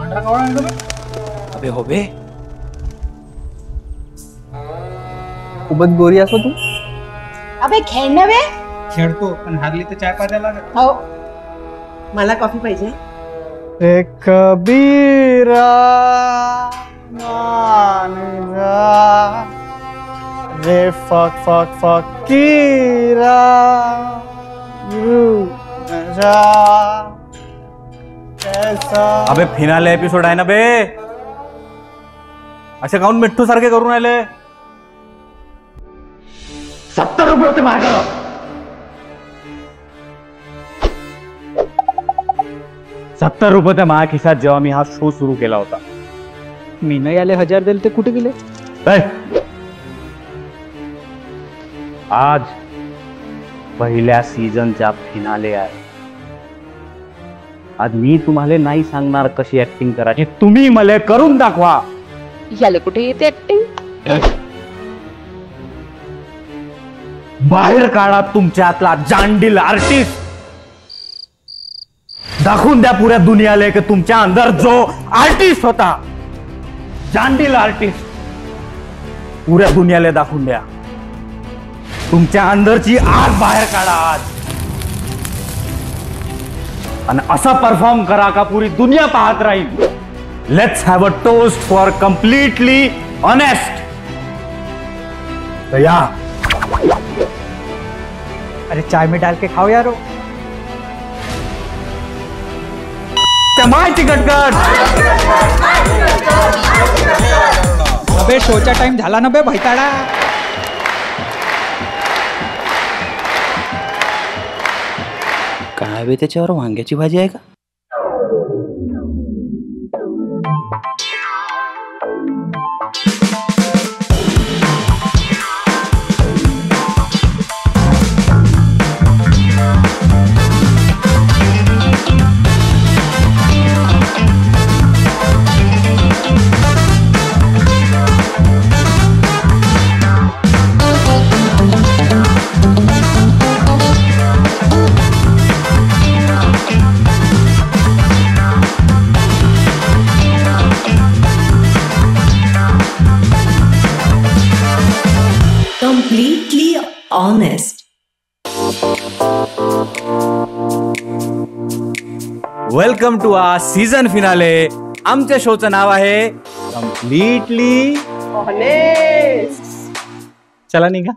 अबे हो बे, खूपच गोरी असो तू. अबे खेळ नव्हे. खेळतो पण हारली तर चाय पाजायला लागेल. हो, मला कॉफी पाहिजे. एक कबीरा मान जा रे फक फक फकीरा यू जा कैसा. अबे फिनाले एपिसोड आहे ना बे, असे काऊन मिठ्ठू सारखे करून राहिले. 70 रुपये होते माझ्या. 70 रुपये त्या माझ्या खिशात जेव्हा मी हा शो सुरू केला होता. मी नाही आले 1000 दिले ते कुठे गेले. आज पहिल्या सीझनचा फिनाले आहे. आज मी तुम्हाला नाही सांगणार कशी ऍक्टिंग करायची, तुम्ही मला करून दाखवा. याला कुठे येते ऍक्टिंग. बाहेर काढा तुमच्यातला जांडील आर्टिस्ट. दाखवून द्या पुऱ्या दुनियाला की तुमच्या अंदर जो आर्टिस्ट होता, जांडील आर्टिस्ट, पुऱ्या दुनियाला दाखवून द्या. तुमच्या अंदरची आग बाहेर काढा आज, आणि असा परफॉर्म करा का पुरी दुनिया पाहत राहील. Let's have a toast for completely honest. या अरे चाय में डाल के खाओ यारो. माहिती कटकट. अबे शोचा टाइम झाला ना बे भैताडा. काय बे त्याच्यावर वांग्याची भाजी आहे का. Completely honest. Welcome to a season finale. आमच्या शोचं नाव आहे कम्प्लिटली ऑनेस्ट. चला निघा.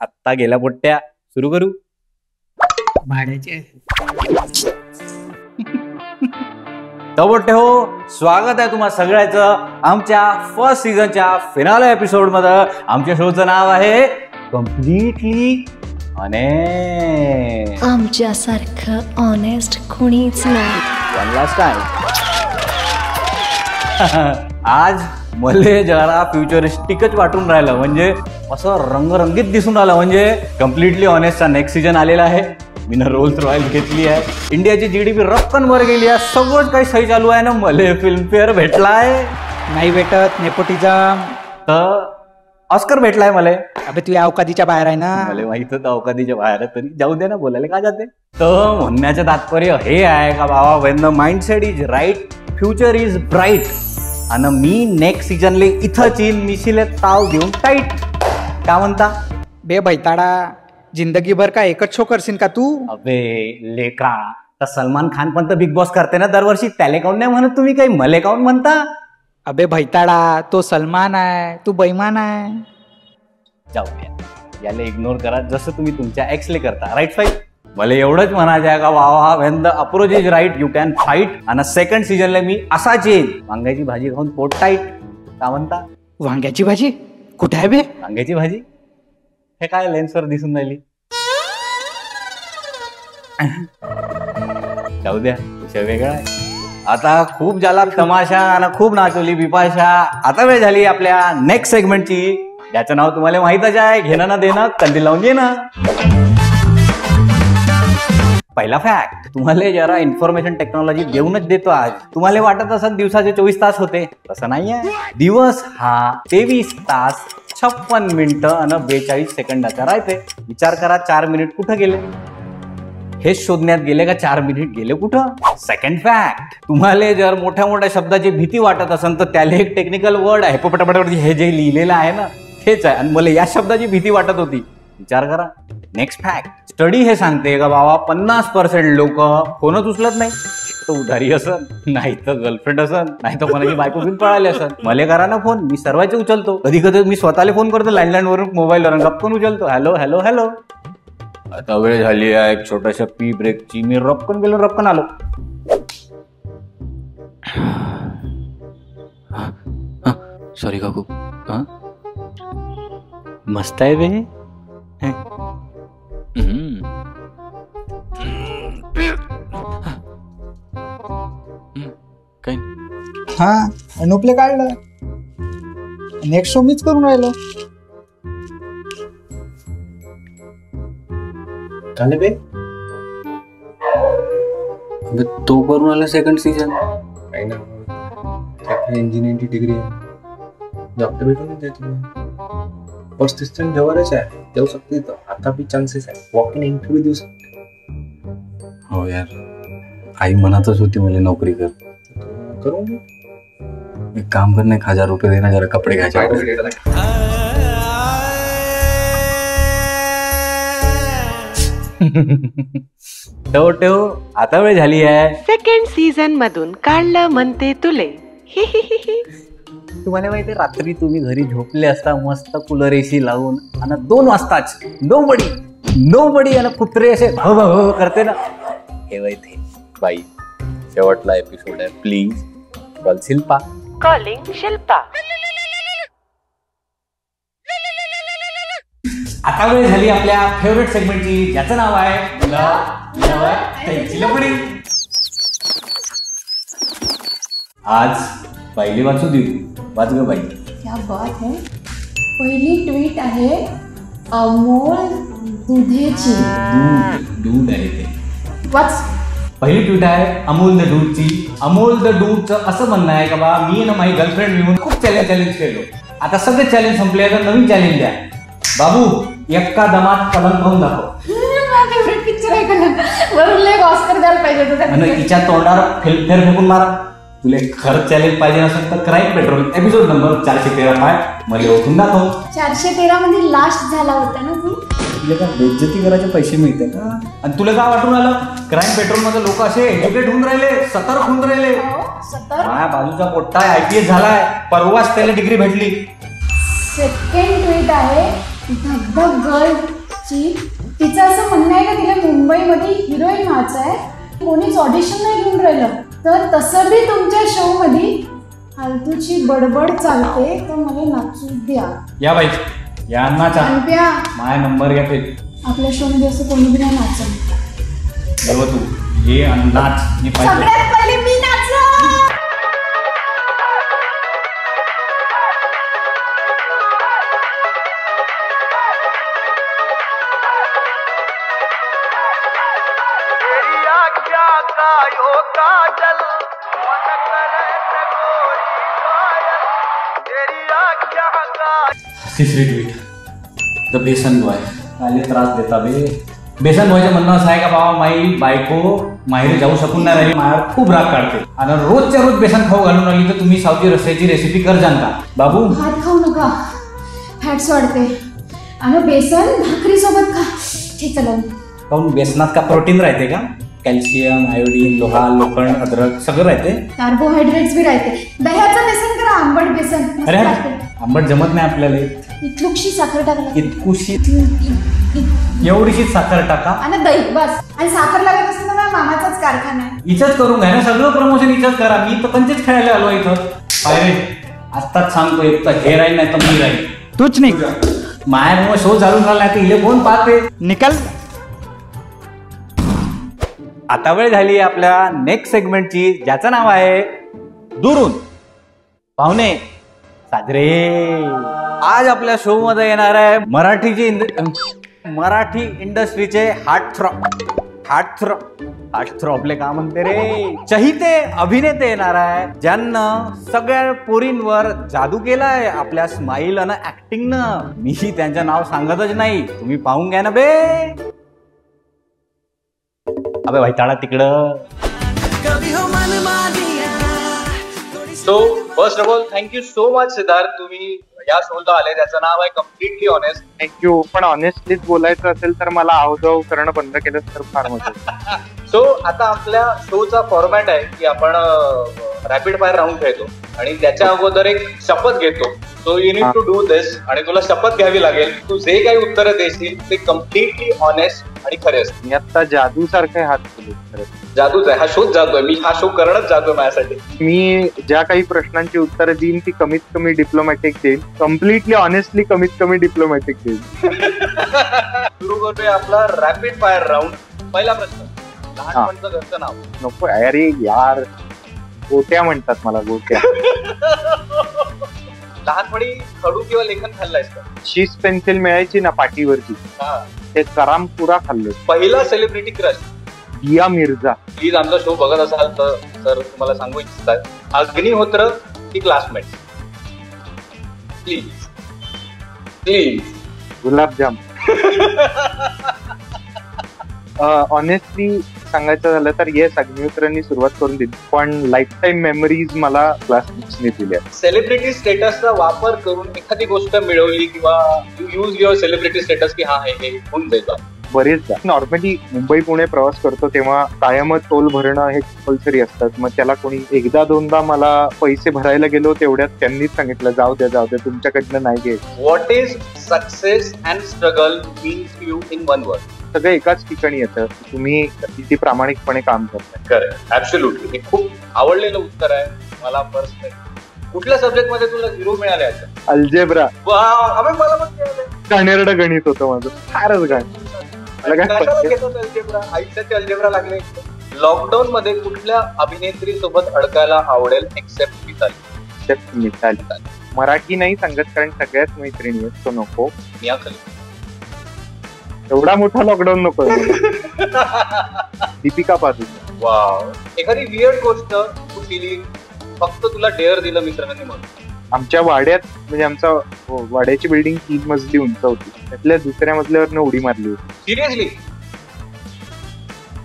आत्ता गेला पोट्ट्या, सुरू करू. भाड्याचे पोट्टे हो, स्वागत आहे तुम्हा सगळ्याचं आमच्या फर्स्ट सीझनच्या फिनाले एपिसोड मध्ये. आमच्या शोचं नाव आहे कम्प्लिटली ऑनेस्ट. आमच्यासारखं ऑनेस्ट कोणीच नाही. One last time. आज मले जरा फ्युचरिस्टिकच वाटून राहिलं, म्हणजे असं रंगरंगीत दिसून राहिलं. म्हणजे कम्प्लिटली ऑनेस्टचा नेक्स्ट सीझन आलेला आहे. मी रोल्स रॉयल घेतली आहे. इंडियाची GDP रक्कम वर गेली आहे. सगळंच काही सही चालू आहे ना. मले फिल्मफेअर भेटलाय. नाही भेटत. नेपोटिझम. तर ऑस्कर भेटलाय मला. अबे तू अवकादीच्या बाहेर आहे ना. मला माहित होतं अवकादीच्या बाहेर, तरी जाऊ दे ना, बोलायला का जाते. तर म्हणण्याचं तात्पर्य हे आहे का बाबा, when the mindset is right future is bright. आणि मी नेक्स्ट सीझनले इथंच येईन, मिशीले ताव देऊन टाईट. का म्हणता बे भैताडा, जिंदगीभर का एकच शो करशील का तू. अबे लेका, तर सलमान खान पण तर बिग बॉस करते ना दरवर्षी. त्याले काऊन नाही म्हणत तुम्ही, काही मले काऊन म्हणता. अबे भैताडा, तो सलमान आहे, तू बैमान आहे. जाऊ द्या, याला इग्नोर करा जसं तुम्ही तुमच्या एक्सले करता. Right fight. मला एवढंच म्हणायचं आहे का वा when the approach is right you can fight. आणि सेकंड सीझनला मी असाच येईल, वांग्याची भाजी खाऊन पोट टाईट. का म्हणता. वांग्याची भाजी कुठे आहे बे. वांग्याची भाजी हे काय लेन्सवर दिसून राहिली. जाऊ द्या, विषय वेगळा आहे. आता खूप झाला तमाशा आणि खूप नाचवली बिपाशा. आता वेळ झाली आपल्या नेक्स्ट सेगमेंटची, ज्याचं नाव तुम्हाला माहितच आहे. घेणं ना देणं, कंदील लावून येणं. पहिला फॅक्ट, तुम्हाला जरा इन्फॉर्मेशन टेक्नॉलॉजी देऊनच देतो आज. तुम्हाला वाटत असत दिवसाचे 24 तास होते, तसं नाहीये. दिवस हा 23 तास 56 मिनिटं आणि 42 सेकंदाचा राहते. विचार करा 4 मिनिट कुठं गेले. हेच शोधण्यात गेले का 4 मिनिट गेले कुठं. सेकंड फॅक्ट, तुम्हाला जर मोठ्या मोठ्या शब्दाची भीती वाटत असेल तर त्याला एक टेक्निकल वर्ड आहे, पटापट हे जे लिहिलेलं आहे ना हेच आहे, आणि मला या शब्दाची भीती वाटत होती. विचार करा. नेक्स्ट फॅक्ट, स्टडी हे सांगते का बाबा 50% लोक फोनच उचलत नाही. तो उधारी असन, नाही तर गर्लफ्रेंड असन, नाही तर कोणाची बायको घेऊन पळाली असन. मला करा ना फोन, मी सर्वांचे उचलतो. कधी कधी मी स्वतःला फोन करतो लँडलाईन वरून, मोबाईलवरून गप्पन उचलतो. Hello hello hello. आता वेळ झाली आहे एक छोट्याशा पी ब्रेकची. मी रपकन गेलो, रपकन आलो. सॉरी काकू. मस्त आहे बे. काही हा अनुपले काढलं, नेक्स्ट शो मीच करून राहिलो. झालं बे. तो करून आला सेकंड सीझन. काही ना इंजिनिअरिंगची डिग्री आहे, डॉक्टर भेटून देतो. 35 जण जवळच आहे, देऊ शकते. आता भी चान्सेस आहे, वॉक इन इंटरव्ह्यू देऊ शकते. हो यार, आई म्हणतच होती मला नोकरी कर. करून घे. एक काम करणे, 1000 रुपये देना, जरा कपडे घ्यायचे. ठेव आता वेळ झाली आहे. सेकंड सीझन मधून काढलं म्हणते तुले. तुम्हाला माहिती, रात्री तुम्ही घरी झोपले असता मस्त कूलर एसी लावून, आणि 2 वाजताच नोबडी आणि कुत्रे असे हो करते ना, हे माहिती बाई शेवटला एपिसोड आहे. Please call Shilpa. Calling Shilpa. आता वेळ झाली आपल्या फेवरेट सेगमेंटची, ज्याचं नाव आहे लपडी. आज पहिली वाचू देऊ. वाच ग बाई. क्या बात है. पहिली ट्वीट आहे अमोल दुधेची. दूध आहे ते. वाच. पहिली ट्वीट आहे अमोल द डूडची. अमोल द डूडचं असं म्हणणं आहे का बा, मी ना माझी गर्लफ्रेंड मिळून खूप चॅलेंज केलो. आता सगळे चॅलेंज संपले, आता नवीन चॅलेंज द्या. बाबू एका दमात पलंग पाहून दाखव. फेवरेट पिक्चर आहे का, वरून एक ऑस्कर द्यायला पाहिजे होतं. आणि तिच्या तोंडावर फेर फेकून मारा. तुला खरंच चॅलेंज पाहिजे असेल तर क्राईम पेट्रोल एपिसोड नंबर 413 मला ओळखून दाखव. 413 मध्ये लास्ट झाला होता ना तू. तुला काय बेइज्जती करायचे पैसे मिळते का? आणि तुला काय वाटून आलं क्राईम पेट्रोल मध्ये लोक असे एज्युकेट होऊन राहिले, सतर्क होऊन राहिले. माझ्या बाजूचा पोट्टा IPS झालाय, परवाच त्याला डिग्री भेटली. सेकंड ट्वीट आहे धगधग गर्लची. तिचं असं म्हणणं आहे का तिला मुंबईमध्ये हिरोईन व्हायचं आहे, कोणीच ऑडिशन नाही घेऊन राहिलं, तर तसं बी तुमच्या शो मध्ये फालतूची बडबड चालते, तर मला नाचू द्या. या बाई या नाचा. माझा नंबर घ्या. आपल्या शो मध्ये असं कोणी बी नाही नाचलं. तू ये नाच. सगळ्यात पहिले मी नाचलो. तिसरी ट्वीट, द बेसन बॉय. आले त्रास देता बे. बेसन बॉयचं म्हणणं असं आहे का बाबा माई बायको माहेरी जाऊ शकून नाही राहिली, माझ्यावर खूप राग काढते आणि रोजच्या रोज बेसन खाऊ घालून राहिली, तर तुम्ही सावजी रस्त्याची रेसिपी कर जाण का बाबू. भात खाऊ नका, फॅट्स वाढते. आणि बेसन भाकरी सोबत खा. ठीक चला. काहून बेसनात का प्रोटीन राहते का? कॅल्शियम, आयोडीन, लोहा, लोखंड, अद्रक सगळं राहते. कार्बोहायड्रेट्स बी राहते. दह्याचं बेसन करा, आंबट बेसन. अरे आंबट जमत नाही आपल्याला. इतकुशी साखर टाका. इतकुशी एवढीशी साखर टाका आणि दही बस. आणि साखर लागत असेल तर मामाचाच कारखाना आहे. इथंच करून घ्या ना, सगळं प्रमोशन इथंच करा. मी तर कंचेच खेळायला आलो इथं. पायरे आत्ताच सांगतो, एक तर हे राहील नाही तर मी राहील. तूच नाही. मायामुळे शो चालून राहिला तर इले कोण पाहते. निकाल. आता वेळ झाली आपल्या नेक्स्ट सेगमेंटची, ज्याचं नाव आहे दुरून पाहुणे साजरे. आज आपल्या शो मध्ये येणार आहे मराठी इंडस्ट्रीचे हार्टथ्रॉबले का म्हणते रे, चहिते अभिनेते येणार आहे, ज्यांना सगळ्या पोरींवर जादू केलाय आपल्या स्माईल आणि ऍक्टिंगनं. मी त्यांचं नाव सांगतच नाही, तुम्ही पाहून घ्या ना बे. अबे वैताळा तिकडं. So first of all thank you so much Siddharth, तुम्ही या शोला आले. त्याचं नाव आहे कम्प्लिटली ऑनेस्ट. थँक्यू. पण ऑनेस्टलीच बोलायचं असेल तर मला आवजाव करणं बंद केलं तर फार मजा. सो आता आपल्या शोचा फॉर्मॅट आहे की आपण रॅपिड फायर राऊंड खेळतो आणि त्याच्या अगोदर एक शपथ घेतो. So you need to do this. आणि तुला शपथ घ्यावी लागेल, तू जे काही उत्तरं देशील ते कम्प्लिटली ऑनेस्ट आणि खरे असतील. मी आता जादू सारखे हात केले. जादूच आहे हा शोच, जादू आहे. मी हा शो करणंच जादू माझ्यासाठी. मी ज्या काही प्रश्नांची उत्तरं देईन ती कमीत कमी डिप्लोमॅटिक देईन. कम्प्लिटली ऑनेस्टली कमीत कमी डिप्लोमॅटिक देईन. सुरू करूया आपला रॅपिड फायर राऊंड. पहिला प्रश्न, लहानपणचं घरचं नाव. नको अरे यार, गोट्या म्हणतात मला, गोट्या. लहानपणी खडू किंवा लेखन खाल्लायस का? शीस पेन्सिल मिळायची ना पाटीवरची, ते करामपुरा खाल्लं. पहिला celebrity crush. Dia Mirza. Please आमचा शो बघत असाल तर सर तुम्हाला सांगू इच्छितात, अग्निहोत्र की क्लासमेट? Please please. गुलाबजाम. ऑनेस्टली सांगायचं झालं तर येस, अग्निहोत्रांनी सुरुवात करून दिली, पण लाईफ टाईम मेमरीज मला क्लासमेट्सने दिल्या. सेलिब्रिटी स्टेटसचा वापर करून एखादी गोष्ट मिळवली किंवा you use your celebrity status की हा हे होऊन जायचं. बरेचदा नॉर्मली मुंबई पुणे प्रवास करतो तेव्हा कायमच टोल भरणं हे कंपल्सरी असतात. मग त्याला कोणी एकदा दोनदा मला पैसे भरायला गेलो तेवढ्यात त्यांनीच सांगितलं जाऊ द्या तुमच्याकडनं नाही घे. What is success and struggle means to you in one word? सगळं एकाच ठिकाणी येतं, तुम्ही किती प्रामाणिकपणे काम करताय. Correct, absolutely. हे खूप आवडलेलं उत्तर आहे मला पर्सनली. कुठल्या सब्जेक्ट मध्ये तुला 0 मिळाले? अल्जेब्रा. अबे मला पण मिळाले. घाणेरडं गणित होतं माझं, फारच घाण. आयुष्याचे अल्जेब्रा लागले. लॉकडाऊन मध्ये कुठल्या अभिनेत्री सोबत अडकायला आवडेल एक्सेप्ट मिताली? मराठी नाही सांगत कारण सगळ्याच मैत्रिणी आहेत, तो नको. मिया खलीफा. एवढा मोठा लॉकडाऊन नको. दीपिका पादुकोण. वाव. एखादी वियर्ड गोष्ट तू केली, फक्त तुला डेअर दिलं मित्रांनी म्हणून? आमच्या वाड्यात, म्हणजे आमचा वाड्याची बिल्डिंग 3 मजली उंच होती, त्यातल्या दुसऱ्या मजल्यावरनं उडी मारली होती. सिरियसली?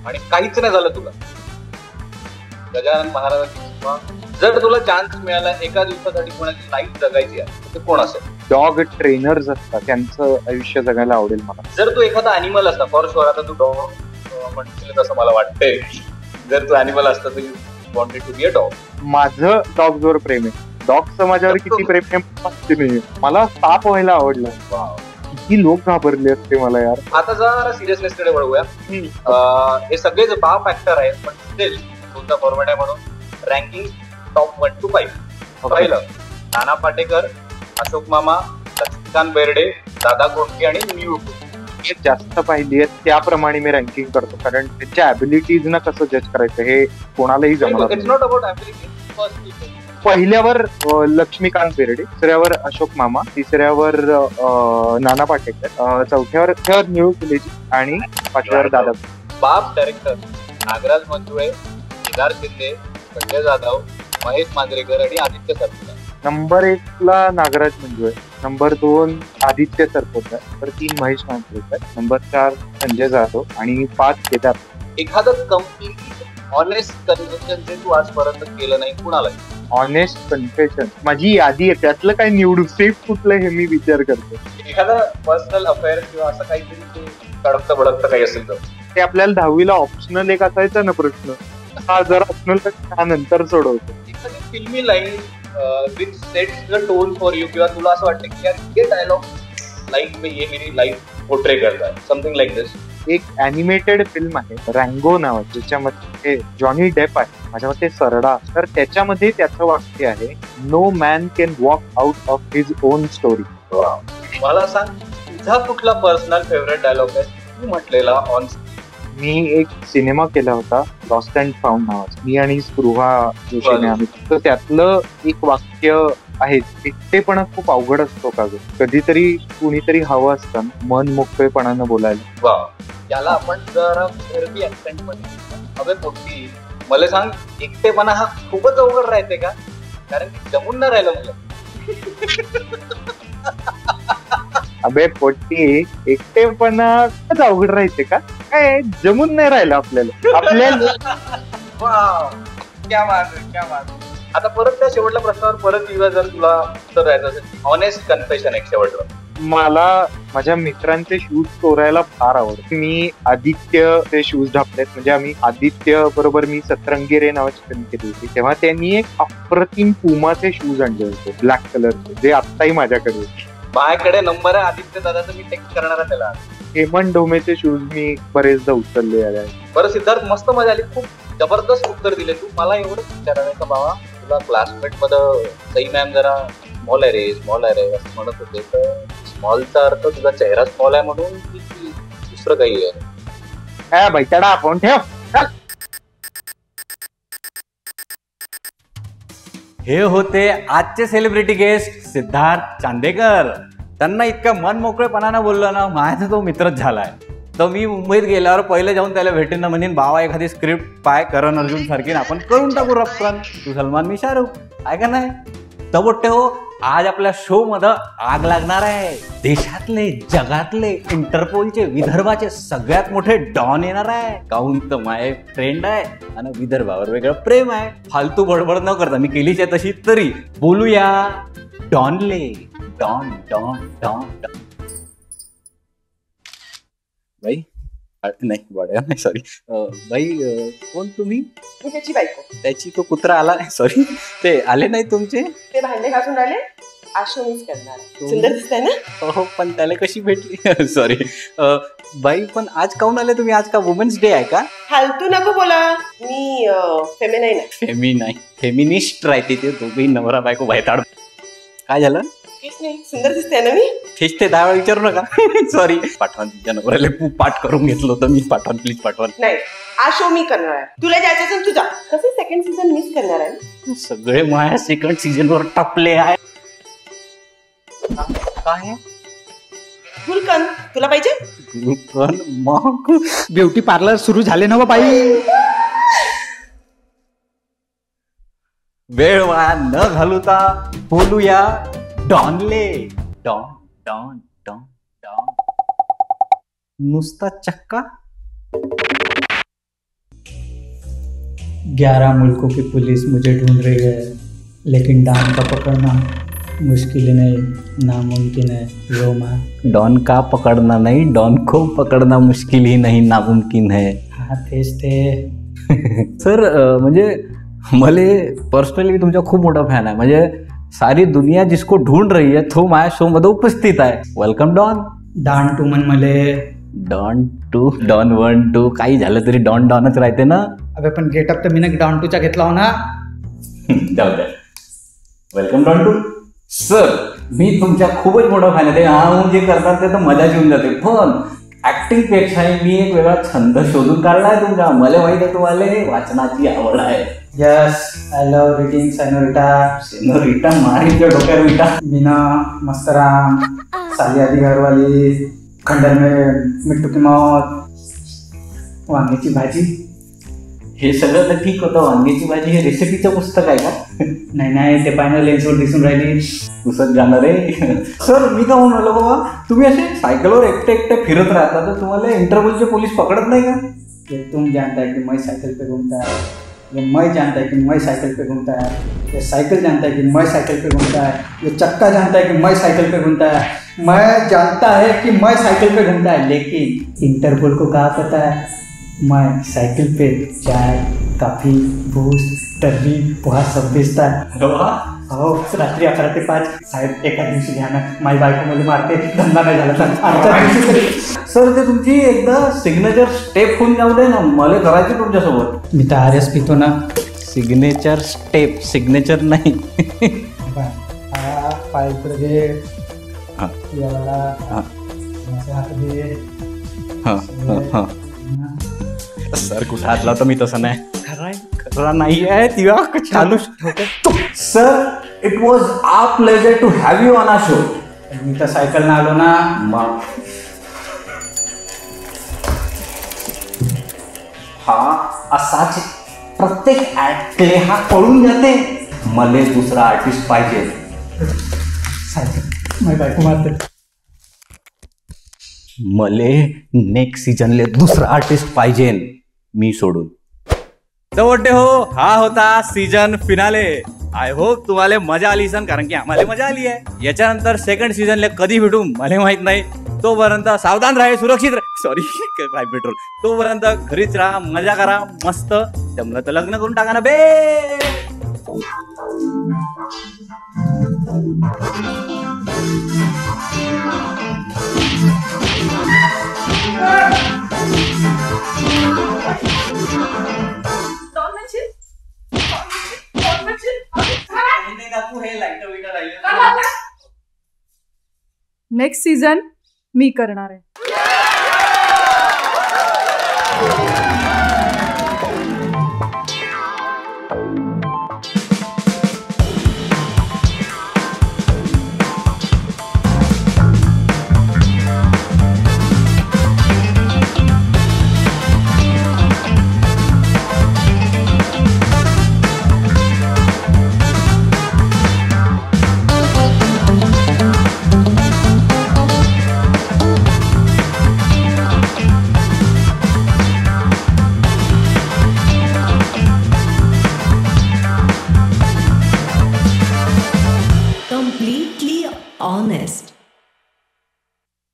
आणि काहीच नाही झालं तुला? गजानन महाराजांची किंवा जर तुला चान्स मिळाला एका दिवसासाठी कोणाची लाईफ जगायची आहे तर कोण असेल? डॉग ट्रेनर्स असतात, त्यांचं आयुष्य जगायला आवडेल मला. जर तू एखादा अॅनिमल असता, फॉर शुअर आता तू डॉग म्हणशील तसं मला वाटतंय, जर तू अॅनिमल असता तर you wanted to be a dog. माझं डॉगवर प्रेम आहे. डॉग समाजावर किती प्रेम आहे मला साप व्हायला आवडलं. किती लोक घाबरले असते मला यार. आता जरा सिरियसनेस कडे वळूया. हे सगळेच बाप फॅक्टर आहेत, पण स्टील तुमचा फॉर्मॅट आहे म्हणून रँकिंग टॉप 1 to 5. पहिलं नाना पाटेकर, अशोक मामा, लक्ष्मीकांत बेर्डे, दादा कोंडके आणि न्यूटन. हे जास्त पाहिली आहेत त्याप्रमाणे मी रँकिंग करतो, कारण त्यांच्या ऍबिलिटीज ना कसं जज करायचं हे कोणालाही जमणार. It's not about ability. पहिल्यावर लक्ष्मीकांत बेर्डे, दुसऱ्यावर अशोक मामा, तिसऱ्यावर नाना पाटेकर, चौथ्यावर न्यू कॉलेज आणि पाचव्यावर दादा. बाप डायरेक्टर नागराज मंजुळे, केदार शिंदे, संजय जाधव, महेश मांजरेकर आणि आदित्य सरपोतदार. नंबर 1 ला Nagraj Manjule, number 2 Aditya Sarpotdar, number 3 Mahesh Manjrekar, number 4 Sanjay Jadhav आणि 5 केदार. एखादं कम्प्लीट ऑनेस्ट कन्व्हर्सेशन जे तू आजपर्यंत केलं नाही कुणाला? ऑनेस्ट कन्फेशन माझी यादी आहे, त्यातलं काय निवडू, सेफ कुठलं हे मी विचार करतो. एखादा पर्सनल अफेअर किंवा असं काहीतरी तडकतं भडकतं काही असेल तर ते आपल्याला 10वीला ऑप्शनल एक असायचा ना प्रश्न, हा जर ऑप्शनल तर नंतर सोडवतो. एखादी फिल्मी line which sets the tone for you, किंवा तुला असं वाटतं की यार ये डायलॉग लाईफ में ये मेरी लाईफ पोर्ट्रे करता है, समथिंग लाईक दिस. एक ॲनिमेटेड फिल्म आहे रँगो नावाची, ज्याच्यामध्ये जॉनी डेप आहे, माझ्या मते सरडा, तर त्याच्यामध्ये त्याचं वाक्य आहे, no man can walk out of his own story. मला सांग तुझा कुठला पर्सनल फेवरेट डायलॉग आहे तू म्हटलेला ऑन? मी एक सिनेमा केला होता लॉस्ट अँड फाउंड नावाचा, मी आणि स्पृहा जोशीने आम्ही, तर त्यातलं एक वाक्य आहे, एकटेपणा खूप अवघड असतो का ग, कधीतरी कुणीतरी हवं असतं मन मोकळेपणानं बोलायला. याला आपण जरा घरबी ऍक्सेंट मध्ये हवे पोटी. मला सांग एकटेपणा हा खूपच अवघड राहते का? कारण की जमून न राहिलं मला. अबे पोट्टी, एकटेपणाच अवघड राहायचे का? काय जमून नाही राहिलं आपल्याला. क्या बात आहे, क्या बात आहे. आता परत त्या शेवटल्या प्रश्नावर परत येऊया. जर तुला उत्तर द्यायचं असेल, ऑनेस्ट कन्फेशन एक शेवटचं. मला माझ्या मित्रांचे शूज चोरायला फार आवडत. मी आदित्यचे शूज ढापलेत. म्हणजे आम्ही आदित्य बरोबर मी सतरंगी रे नावाची फिल्म केली होती, तेव्हा त्यांनी एक अप्रतिम पुमाचे शूज आणले होते ब्लॅक कलरचे, जे आत्ताही माझ्याकडे. माझ्याकडे नंबर आहे आदित्य दादाचा, मी टेक्स्ट करणार आहे त्याला. हेमंत ढोमेचे शूज मी बरेचदा उचलले आहे. बरं सिद्धार्थ, मस्त मजा आली, खूप जबरदस्त उत्तर दिले तू. मला एवढंच विचारायचं बाबा, तुला क्लासमेट मध्ये सई मॅम जरा स्मॉल आहे रे असं म्हणत होते, तर स्मॉलचा अर्थ तुझा चेहरा स्मॉल आहे म्हणून की दुसरं काही आहे? बैठा फोन ठेव. हे होते आजचे सेलिब्रिटी गेस्ट सिद्धार्थ चांदेकर. त्यांना इतक्या मन मोकळेपणानं बोललो ना, माझा तो मित्रच झालाय. तर मी मुंबईत गेल्यावर पहिले जाऊन त्याला भेटेन ना, म्हणेन बाबा एखादी स्क्रिप्ट पाय करण अर्जुन सारखी आपण करून टाकू रप्कन. तू सलमान, मी शाहरुख, आहे का नाही? तबोट्टे हो, आज आपल्या शो मध्ये आग लागणार आहे. देशातले, जगातले, इंटरपोलचे, विदर्भाचे सगळ्यात मोठे डॉन येणार आहे. काहून तर माय फ्रेंड आहे आणि विदर्भावर वेगळं प्रेम आहे. फालतू बडबड न करता, मी केलीच आहे तशी, तरी बोलूया डॉनले. Don don don don. बाई नाही, बड्या नाही, सॉरी बाई. कोण तुम्ही? मी त्याची बायको. त्याची तो कुत्रा आला, सॉरी ते आले नाही तुमचे. ते भांडे घासून आले. आशो मिस करणार. सुंदर दिसतंय ना? हो, पण त्याला कशी भेटली? सॉरी बाई, पण आज काऊन आले तुम्ही? आज का वुमेन्स डे आहे का? फालतू नको बोला, मी फेमिनाईन आहे. फेमिनिस्ट राहते ते दोघेही, नवरा बायको भयताड. काय झालं? नाही, सुंदर दिसते ना मी. हेच ते 10 वेळा विचारू नका. सॉरी. पाठवण, तुझ्या नवऱ्याला खूप पाठ करून घेतलं होतं मी. पाठवण प्लीज, पाठवण. नाही, हा शो मी करणार आहे. तुला जायचं असेल तुझा. कसं सेकंड सीझन मिस करणार आहे? सगळे माझ्या सेकंड सीझन वर टपले आहे. काय गुलकंद तुला पाहिजे? गुलकंद? मग ब्युटी पार्लर सुरू झाले ना बाई. वेळ वाया न घालवता बोलूया डॉनले. Don don don don. नुसता चक्का. 11 मुल्कों की पुलिस मुझे ढूंढ रही है, लेकिन डॉन का पकड़ना मुश्किल नहीं, नामुमकिन है. रोमा. डॉन का पकडना नाही, डॉन को पकडना मुश्किल ही नहीं, नामुमकिन है. हाँ तेच ते. सर म्हणजे मले पर्सनली तुमचा खूप मोठा फॅन आहे. म्हणजे सारी दुनिया जिसको ढूंढ रही है तो माझ्या शो मध्ये उपस्थित आहे. Welcome don. डॉन टू मन मले. डॉन टू, डॉन 1 2 काही झालं तरी डॉन डॉनच राहते ना. अबे पण गेटअप तर मी डॉन टूचा घेतला हो ना. जाऊ द्या. वेलकम डॉन टू. सर, मी तुमच्या खूपच मोठा फॅन आहे. हा जे करतात ते तर मजा येऊन जाते, पण ऍक्टिंग पेक्षाही मी एक वेगळा छंद शोधून काढला आहे तुमचा. मला माहित आहे तुम्हाला वाचनाची आवड आहे. Yes, I love reading. Senorita मारीच्या डोक्यावर विटा. मीना, मस्तराम, साली आधी घरवाली, खंडर में मिट्टू की मौत, वांग्याची भाजी. हे सगळं तर ठीक होतं. वांग्याची भाजी हे रेसिपीचं पुस्तक आहे का? नाही, ते पाहिजे लेन्सवर दिसून राहिली. पुसत जाणार आहे. सर, मी का म्हणून आलो बाबा, तुम्ही असे सायकलवर एकटे फिरत राहता तर तुम्हाला इंटरपोलचे पोलीस पकडत नाही का? ये तुम जानता है कि मैं साइकिल पे घूमता है, ये मैं जानता है कि मैं साइकिल पे घूमता है, ये साइकिल जानता है कि मैं साइकिल पे घूमता है, ये चक्का जानता है कि मैं साइकिल पे घूमता है, मैं जानता है कि मैं साइकिल पे घूमता है, लेकिन इंटरपोल को क्या पता है मैं साइकिल पे चाय, कॉफी, बूस्ट, टर्री, पोहा सब बेचता है. हो, रात्री 11 ते 5. साहेब, एका दिवशी घ्या ना, माझी बायको मध्ये मारते, धंदा नाही झाला तर आजच्या दिवशी तरी. सर, ते तुमची एकदा सिग्नेचर स्टेप होऊन जाऊ दे ना, मला करायची तुमच्यासोबत. मी तर RS पितो ना. सिग्नेचर स्टेप, सिग्नेचर नाही. पाय इकडे घे, याला हात घे. सर, कुठं हात लावतो मी? तसं नाही. खरा नाही आहे तिला चालू. Sir, it was a pleasure to have you on a show. मी तर सायकल ना आलो ना. हा असाच प्रत्येक ऍक्टले हा कळून जाते. मला दुसरा आर्टिस्ट पाहिजे. सायकल माझी बायको मारते. मले नेक्स्ट सीजनले दुसरा आर्टिस्ट पाहिजे मी सोडून. तर हो, हा होता सीजन फिनाले. आय होप तुम्हाला मजा आली असेल, कारण की आम्हाला मजा आली आहे. याच्यानंतर सेकंड सीझनला कधी भेटू मला माहित नाही. तोपर्यंत सावधान राहा, सुरक्षित सॉरी काय पेट्रोल. तोपर्यंत घरीच राहा, मजा करा, मस्त जमलं तर लग्न करून टाका ना बे. नेक्स्ट सीझन मी करणार आहे.